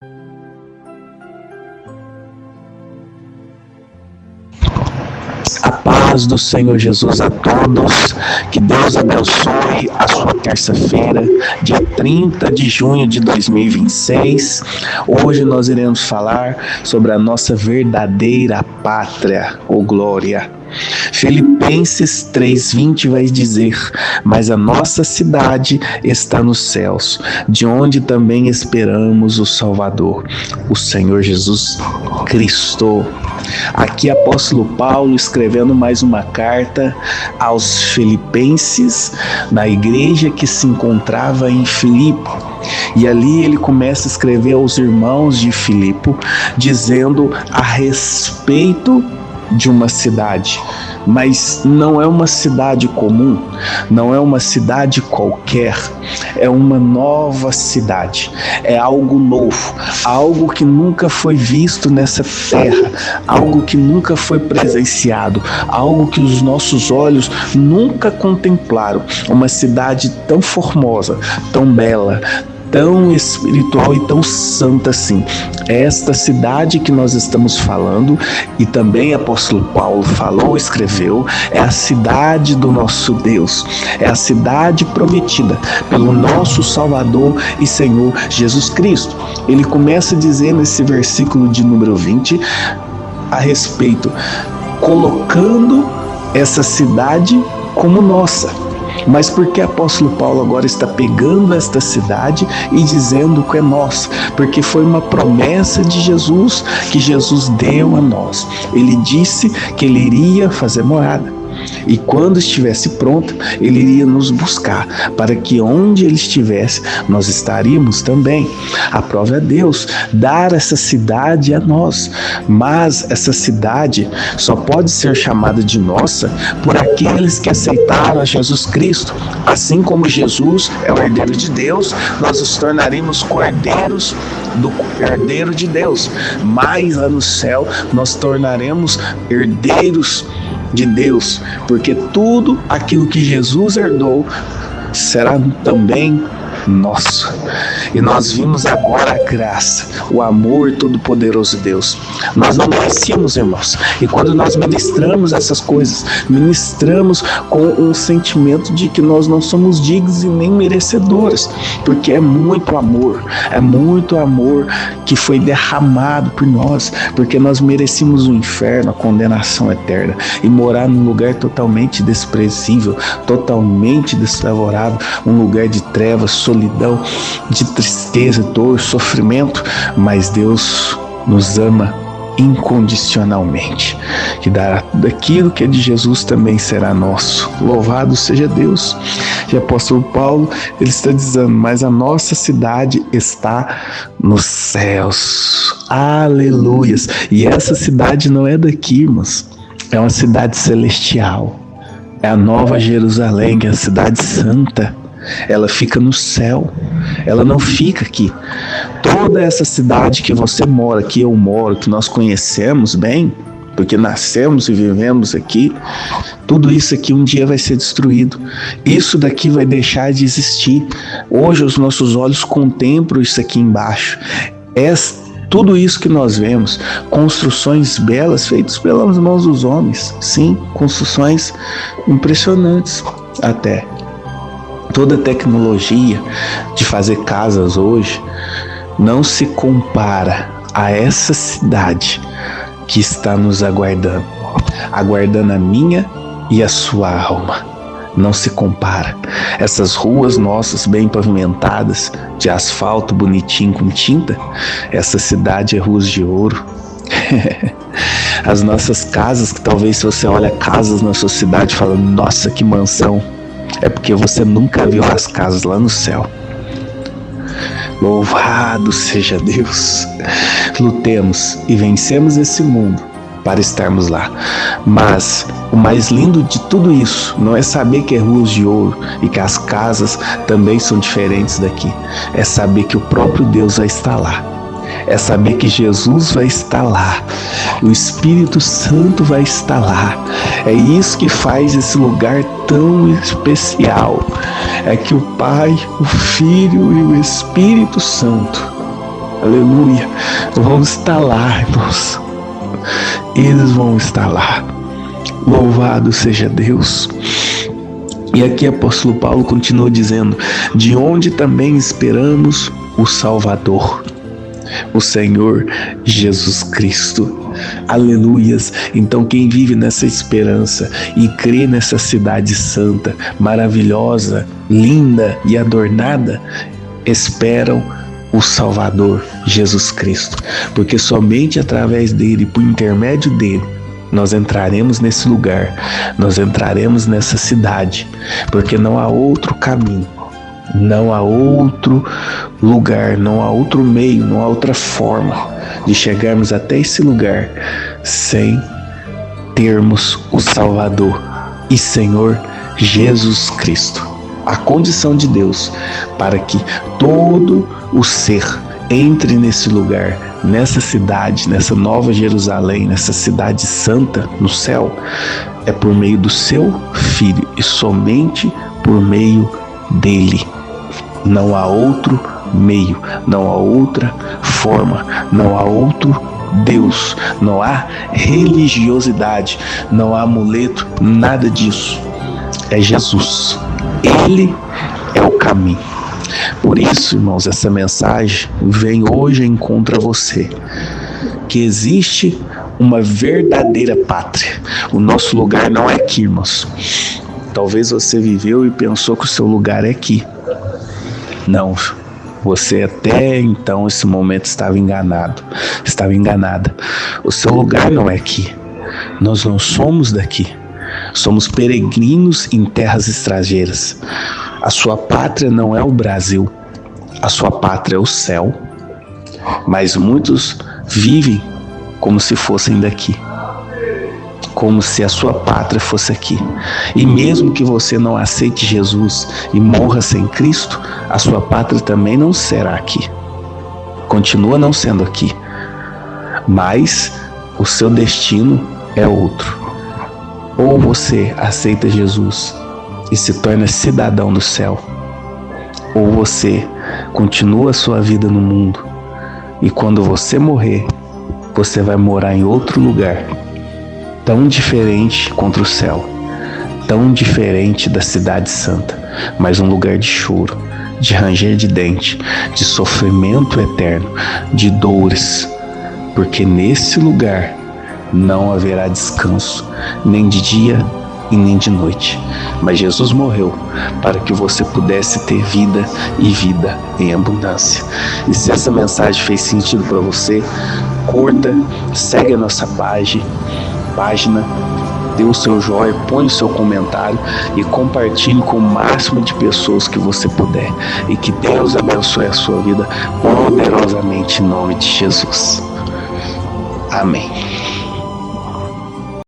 A paz do Senhor Jesus a todos, que Deus abençoe a sua terça-feira, dia 30 de junho de 2026. Hoje nós iremos falar sobre a nossa verdadeira pátria, ou glória. Filipenses 3:20 vai dizer: mas a nossa cidade está nos céus, de onde também esperamos o Salvador, o Senhor Jesus Cristo. Aqui apóstolo Paulo escrevendo mais uma carta aos filipenses, na igreja que se encontrava em Filipe. E ali ele começa a escrever aos irmãos de Filipe, dizendo a respeito de uma cidade, mas não é uma cidade comum, não é uma cidade qualquer, é uma nova cidade, é algo novo, algo que nunca foi visto nessa terra, algo que nunca foi presenciado, algo que os nossos olhos nunca contemplaram. Uma cidade tão formosa, tão bela, tão espiritual e tão santa assim. Esta cidade que nós estamos falando, e também o apóstolo Paulo falou, escreveu, é a cidade do nosso Deus, é a cidade prometida pelo nosso Salvador e Senhor Jesus Cristo. Ele começa a dizer nesse versículo de número 20 a respeito, colocando essa cidade como nossa. Mas por que o apóstolo Paulo agora está pegando esta cidade e dizendo que é nossa? Porque foi uma promessa de Jesus que Jesus deu a nós. Ele disse que ele iria fazer morada. E quando estivesse pronto, ele iria nos buscar, para que onde ele estivesse, nós estaríamos também. A prova é Deus dar essa cidade a nós, mas essa cidade só pode ser chamada de nossa por aqueles que aceitaram a Jesus Cristo. Assim como Jesus é o herdeiro de Deus, nós nos tornaremos cordeiros do herdeiro de Deus, mas lá no céu nós tornaremos herdeiros de Deus, porque tudo aquilo que Jesus herdou será também nosso. E nós vimos agora a graça, o amor todo-poderoso de Deus. Nós não merecíamos, irmãos. E quando nós ministramos essas coisas, ministramos com um sentimento de que nós não somos dignos e nem merecedores, porque é muito amor que foi derramado por nós, porque nós merecíamos o inferno, a condenação eterna, e morar num lugar totalmente desprezível, totalmente desfavorável, um lugar de trevas, solidão, de tristeza, dor, sofrimento. Mas Deus nos ama incondicionalmente, que dará daquilo que é de Jesus também será nosso. Louvado seja Deus. E o apóstolo Paulo, ele está dizendo, mas a nossa cidade está nos céus. Aleluias. E essa cidade não é daqui, irmãos, é uma cidade celestial, é a Nova Jerusalém, que é a cidade santa. Ela fica no céu, ela não fica aqui. Toda essa cidade que você mora, que eu moro, que nós conhecemos bem, porque nascemos e vivemos aqui, tudo isso aqui um dia vai ser destruído. Isso daqui vai deixar de existir. Hoje os nossos olhos contemplam isso aqui embaixo. Tudo isso que nós vemos, construções belas feitas pelas mãos dos homens, sim, construções impressionantes até. Toda a tecnologia de fazer casas hoje não se compara a essa cidade que está nos aguardando a minha e a sua alma. Não se compara. Essas ruas nossas bem pavimentadas, de asfalto bonitinho com tinta, essa cidade é ruas de ouro. As nossas casas, que talvez se você olha casas na sua cidade e fala, nossa, que mansão, é porque você nunca viu as casas lá no céu. Louvado seja Deus. Lutemos e vencemos esse mundo para estarmos lá. Mas o mais lindo de tudo isso não é saber que é ruas de ouro e que as casas também são diferentes daqui. É saber que o próprio Deus vai estar lá. É saber que Jesus vai estar lá, o Espírito Santo vai estar lá. É isso que faz esse lugar tão especial. É que o Pai, o Filho e o Espírito Santo aleluia, vão estar lá, irmãos. Eles vão estar lá. Louvado seja Deus. E aqui o apóstolo Paulo continua dizendo: de onde também esperamos o Salvador, o Senhor Jesus Cristo. Aleluias. Então quem vive nessa esperança e crê nessa cidade santa, maravilhosa, linda e adornada, esperam o Salvador Jesus Cristo, porque somente através dele, por intermédio dele, nós entraremos nesse lugar, nós entraremos nessa cidade, porque não há outro caminho, não há outro lugar, não há outro meio, não há outra forma de chegarmos até esse lugar sem termos o Salvador e Senhor Jesus Cristo. A condição de Deus para que todo o ser entre nesse lugar, nessa cidade, nessa nova Jerusalém, nessa cidade santa no céu, é por meio do seu Filho e somente por meio dele. Não há outro meio, não há outra forma, não há outro Deus, não há religiosidade, não há amuleto, nada disso. É Jesus. Ele é o caminho. Por isso, irmãos, essa mensagem vem hoje e encontra você, que existe uma verdadeira pátria. O nosso lugar não é aqui, irmãos. Talvez você viveu e pensou que o seu lugar é aqui. Não, você até então, esse momento, estava enganado, estava enganada. O seu lugar não é aqui. Nós não somos daqui. Somos peregrinos em terras estrangeiras. A sua pátria não é o Brasil, a sua pátria é o céu. Mas muitos vivem como se fossem daqui, como se a sua pátria fosse aqui. E mesmo que você não aceite Jesus e morra sem Cristo, a sua pátria também não será aqui. Continua não sendo aqui. Mas o seu destino é outro. Ou você aceita Jesus e se torna cidadão do céu, ou você continua a sua vida no mundo e quando você morrer, você vai morar em outro lugar, tão diferente contra o céu, tão diferente da cidade santa, mas um lugar de choro, de ranger de dente, de sofrimento eterno, de dores, porque nesse lugar não haverá descanso, nem de dia e nem de noite. Mas Jesus morreu para que você pudesse ter vida e vida em abundância. E se essa mensagem fez sentido para você, curta, segue a nossa página, dê o seu joinha, põe o seu comentário e compartilhe com o máximo de pessoas que você puder. E que Deus abençoe a sua vida poderosamente em nome de Jesus. Amém.